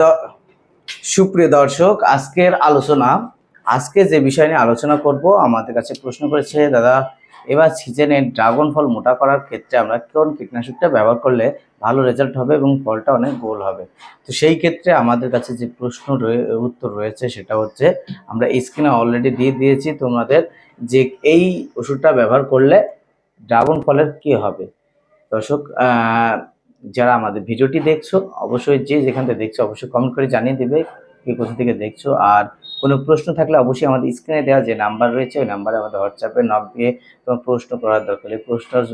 তো সুপ্রিয় দর্শক, আজকে যে বিষয় নিয়ে আলোচনা করব, আমাদের কাছে প্রশ্ন করেছে দাদা, এবার সিজনে ড্রাগন ফল মোটা করার ক্ষেত্রে আমরা কোন কীটনাশকটা ব্যবহার করলে ভালো রেজাল্ট হবে এবং ফলটা অনেক গোল হবে। তো সেই ক্ষেত্রে আমাদের কাছে যে উত্তর রয়েছে সেটা হচ্ছে, আমরা স্ক্রিনে অলরেডি দিয়ে দিয়েছি তোমাদের, যে এই ওষুধটা ব্যবহার করলে ড্রাগন ফলের কি হবে। দর্শক, যারা আমাদের ভিডিওটি দেখছো, অবশ্যই যে যেখান থেকে দেখছো অবশ্যই কমেন্ট করে জানিয়ে দেবে কে কোথা থেকে দেখছো। আর কোনো প্রশ্ন থাকলে অবশ্যই আমাদের স্ক্রিনে দেওয়া যে নাম্বার রয়েছে ওই নাম্বারে আমাদের হোয়াটসঅ্যাপে নক দিয়ে তোমার প্রশ্ন করার দরকার, এই প্রশ্নটার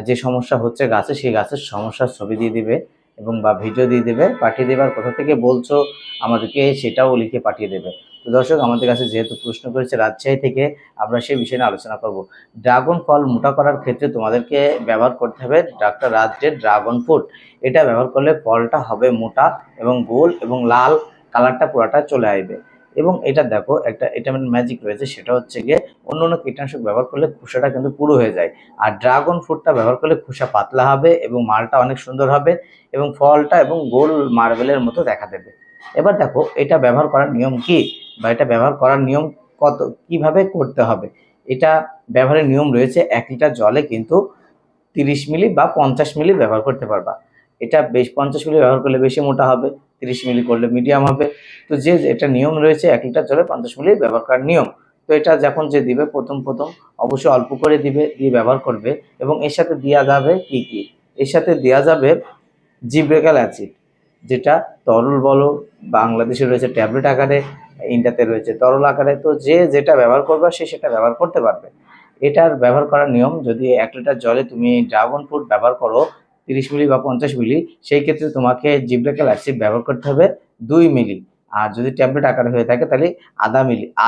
যে সমস্যা হচ্ছে গাছে, সেই গাছের সমস্যার ছবি দিয়ে দিবে এবং বা ভিডিও দিয়ে দেবে, পাঠিয়ে দেবে। আর কোথা থেকে বলছো আমাদেরকে সেটাও লিখে পাঠিয়ে দেবে। তো দর্শক, আমাদের কাছে যেহেতু প্রশ্ন করেছে রাজশাহী থেকে, আমরা সেই বিষয়ে নিয়ে আলোচনা করব। ড্রাগন ফল মোটা করার ক্ষেত্রে তোমাদেরকে ব্যবহার করতে হবে ডাক্তার রাজের ড্রাগন ফ্রুট। এটা ব্যবহার করলে ফলটা হবে মোটা এবং গোল এবং লাল কালারটা পুরাটা চলে আসবে। এবং এটা দেখো, এটা ম্যাজিক রয়েছে, সেটা হচ্ছে গিয়ে অন্য অন্য কীটনাশক ব্যবহার করলে খোসাটা কিন্তু পুরো হয়ে যায়, আর ড্রাগন ফ্রুটটা ব্যবহার করলে খোসা পাতলা হবে এবং মালটা অনেক সুন্দর হবে এবং ফলটা এবং গোল মার্বেলের মতো দেখা দেবে। এবার দেখো, এটা ব্যবহার করার নিয়ম কি, বা এটা ব্যবহার করার নিয়ম কিভাবে করতে হবে। এটা ব্যবহারের নিয়ম রয়েছে, 1 লিটার জলে কিন্তু 30 মিলি বা 50 মিলি ব্যবহার করতে পারবা। এটা 50 মিলি ব্যবহার করলে বেশি মোটা হবে, 30 মিলি করলে মিডিয়াম হবে। তো যে এটা নিয়ম রয়েছে, 1 লিটার জলে 50 মিলি ব্যবহার করার নিয়ম। তো এটা যখন যে দিবে, প্রথম অবশ্যই অল্প করে দিবে, দিয়ে ব্যবহার করবে। এবং এর সাথে দেওয়া যাবে কি কি, এর সাথে দেওয়া যাবে জিব্রেকাল অ্যাসিড, যেটা তরল বলো, বাংলাদেশে রয়েছে ট্যাবলেট আকারে, ইন্ডিয়াতে রয়েছে তরল আকারে। তো যে যেটা ব্যবহার করবে সে সেটা ব্যবহার করতে পারবে। এটার ব্যবহার করার নিয়ম, যদি 1 লিটার জলে তুমি ড্রাগন ফ্রুট ব্যবহার করো 30 মিলি বা 50 মিলি, সেই ক্ষেত্রে তোমাকে জিব্রেকাল অ্যাসিড ব্যবহার করতে হবে 2 মিলি। আর যদি ট্যাবলেট আকারে হয়ে থাকে তাহলে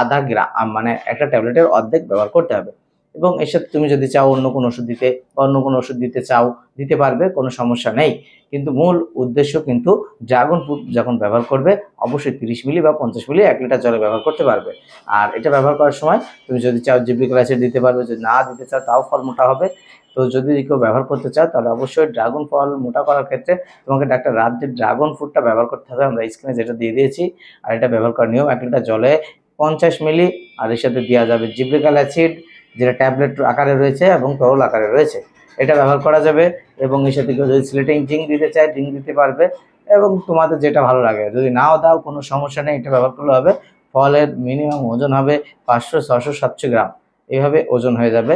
আধা গ্রাম, মানে একটা ট্যাবলেটের অর্ধেক ব্যবহার করতে হবে। এবং এর সাথে তুমি যদি চাও অন্য কোনো ওষুধ দিতে বা অন্য কোনো ওষুধ দিতে চাও, দিতে পারবে, কোনো সমস্যা নেই। কিন্তু মূল উদ্দেশ্য কিন্তু ড্রাগন ফ্রুট যখন ব্যবহার করবে অবশ্যই 30 মিলি বা 50 মিলি 1 লিটার জলে ব্যবহার করতে পারবে। আর এটা ব্যবহার করার সময় তুমি যদি চাও জিব্রিক অ্যাসিড দিতে পারবে, যদি না দিতে চাও তাও ফল মোটা হবে। তো যদি কেউ ব্যবহার করতে চাও তাহলে অবশ্যই ড্রাগন ফল মোটা করার ক্ষেত্রে তোমাকে ডাক্তার রাজ্যের ড্রাগন ফ্রুটটা ব্যবহার করতে হবে, আমরা স্ক্রিনে যেটা দিয়ে দিয়েছি। আর এটা ব্যবহার করার নিয়ম, 1 লিটার জলে 50 মিলি, আর এর সাথে দেওয়া যাবে জিব্রিকাল অ্যাসিড, যেটা ট্যাবলেট আকারে রয়েছে এবং তরল আকারে রয়েছে, এটা ব্যবহার করা যাবে। এবং এর সাথে কেউ যদি সিলেটিং জিঙ্ক দিতে চায় জিঙ্ক দিতে পারবে, এবং তোমাদের যেটা ভালো লাগে। যদি নাও দাও কোনো সমস্যা নেই, এটা ব্যবহার করলে হবে। ফলের মিনিমাম ওজন হবে 500, 600, 700 গ্রাম, এইভাবে ওজন হয়ে যাবে,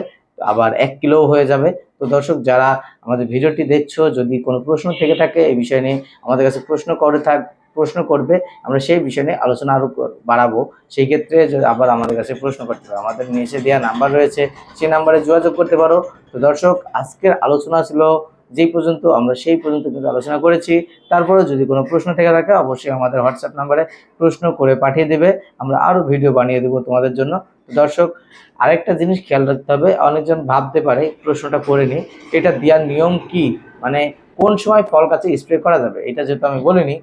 আবার 1 কিলোও হয়ে যাবে। তো দর্শক, যারা আমাদের ভিডিওটি দেখছো, যদি কোনো প্রশ্ন থেকে থাকে এই বিষয় নিয়ে আমাদের কাছে প্রশ্ন করবে, আমরা সেই বিষয় নিয়ে আলোচনা আরও বাড়াবো। সেই ক্ষেত্রে আবার আমাদের কাছে প্রশ্ন করতে হবে, আমাদের নিচে দেওয়া নাম্বার রয়েছে, সেই নাম্বারে যোগাযোগ করতে পারো। তো দর্শক, আজকের আলোচনা ছিল যেই পর্যন্ত, আমরা সেই পর্যন্ত কিন্তু আলোচনা করেছি। তারপরে যদি কোনো প্রশ্ন থেকে থাকে অবশ্যই আমাদের হোয়াটসঅ্যাপ নাম্বারে প্রশ্ন করে পাঠিয়ে দেবে, আমরা আরও ভিডিও বানিয়ে দেবো তোমাদের জন্য। দর্শক, আরেকটা জিনিস খেয়াল রাখতে হবে, অনেকজন ভাবতে পারে প্রশ্নটা করে নিই, এটা দেওয়ার নিয়ম কি, মানে কোন সময় ফল গাছে স্প্রে করা যাবে, এটা যেহেতু আমি বলিনি।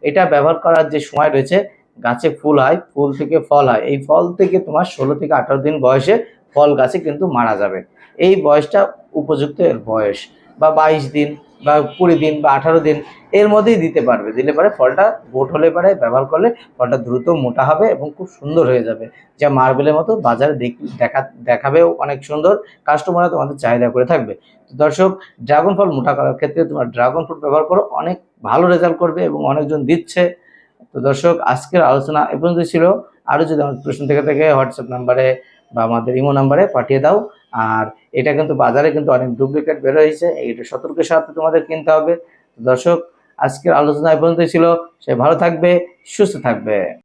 এটা ব্যবহার করার যে সময় রয়েছে, গাছে ফুল হয়, ফুল থেকে ফল হয়, এই ফল থেকে তোমার 16 থেকে 18 দিন বয়সে ফল গাছে কিন্তু মারা যাবে। এই বয়সটা উপযুক্ত এর বয়স, বা 22 দিন বা 20 দিন বা 18 দিন এর মধ্যেই দিতে পারবে। দিলে পরে ফলটা গোট হলে পরে ব্যবহার করলে ফলটা দ্রুত মোটা হবে এবং খুব সুন্দর হয়ে যাবে, যা মার্বেলের মতো বাজারে দেখাবেও অনেক সুন্দর, কাস্টমাররা তোমাদের চাহিদা করে থাকবে। তো দর্শক, ড্রাগন ফল মোটা করার ক্ষেত্রে তোমার ড্রাগন ফ্রুট ব্যবহার করো, অনেক ভালো রেজাল্ট করবে এবং অনেকজন দিচ্ছে। তো দর্শক, আজকের আলোচনা এ পর্যন্ত ছিল। আরও যদি আমার প্রশ্ন থেকে থাকে হোয়াটসঅ্যাপ নাম্বারে বা আমাদের ইমো নাম্বারে পাঠিয়ে দাও। আর এটা কিন্তু বাজারে কিন্তু অনেক ডুপ্লিকেট বের হয়েছে, এটা সতর্কের সাথে তোমাদের কিনতে হবে। দর্শক, আজকের আলোচনা এ পর্যন্ত ছিল। সে ভালো থাকবে, সুস্থ থাকবে।